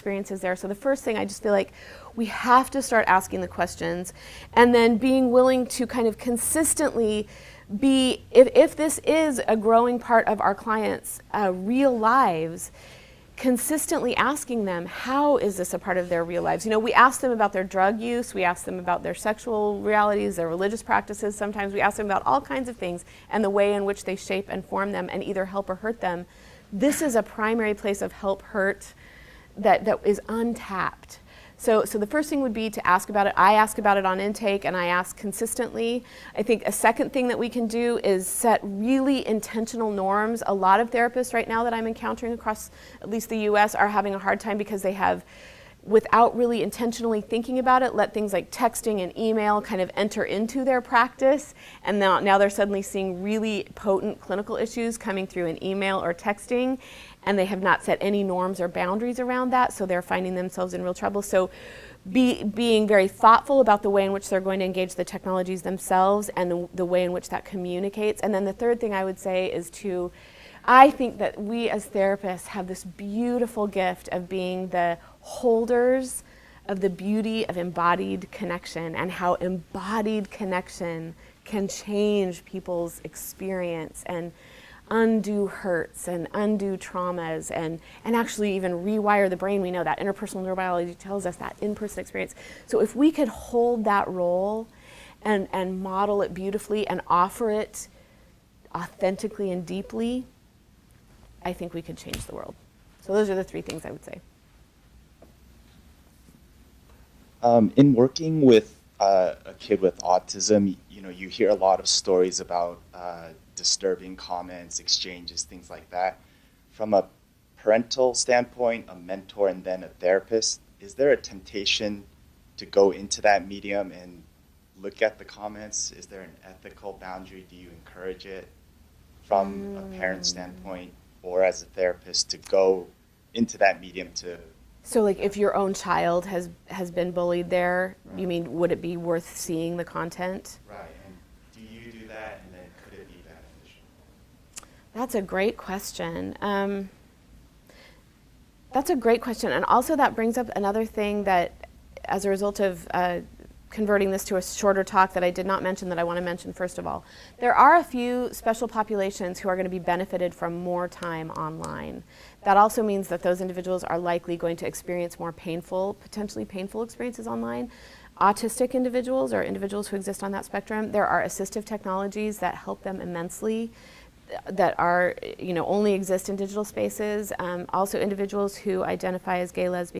experiences there. So the first thing, I just feel like we have to start asking the questions, and then being willing to kind of consistently be, if this is a growing part of our clients' real lives, consistently asking them, how is this a part of their real lives? You know, we ask them about their drug use, we ask them about their sexual realities, their religious practices, sometimes we ask them about all kinds of things and the way in which they shape and form them and either help or hurt them. This is a primary place of help hurt that is untapped. So the first thing would be to ask about it. I ask about it on intake, and I ask consistently. I think a second thing that we can do is set really intentional norms. A lot of therapists right now that I'm encountering across at least the US are having a hard time because they have, without really intentionally thinking about it, let things like texting and email kind of enter into their practice, and now they're suddenly seeing really potent clinical issues coming through an email or texting, and they have not set any norms or boundaries around that, so they're finding themselves in real trouble. So being very thoughtful about the way in which they're going to engage the technologies themselves and the way in which that communicates. And then the third thing I would say is I think that we as therapists have this beautiful gift of being the holders of the beauty of embodied connection, and how embodied connection can change people's experience and undo hurts and undo traumas and actually even rewire the brain. We know that interpersonal neurobiology tells us that in-person experience. So if we could hold that role and model it beautifully and offer it authentically and deeply, I think we could change the world. So those are the three things I would say. In working with a kid with autism, you know, you hear a lot of stories about disturbing comments, exchanges, things like that. From a parental standpoint, a mentor, and then a therapist, is there a temptation to go into that medium and look at the comments? Is there an ethical boundary? Do you encourage it from a parent standpoint or as a therapist to go into that medium to... So like if your own child has been bullied there, right. You mean, would it be worth seeing the content? Right, and do you do that, and then could it be beneficial? That's a great question. That's a great question, and also that brings up another thing that, as a result of converting this to a shorter talk that I did not mention that I want to mention first of all. There are a few special populations who are going to be benefited from more time online. That also means that those individuals are likely going to experience more painful, potentially painful experiences online. Autistic individuals or individuals who exist on that spectrum, there are assistive technologies that help them immensely that are, only exist in digital spaces. Also individuals who identify as gay, lesbian,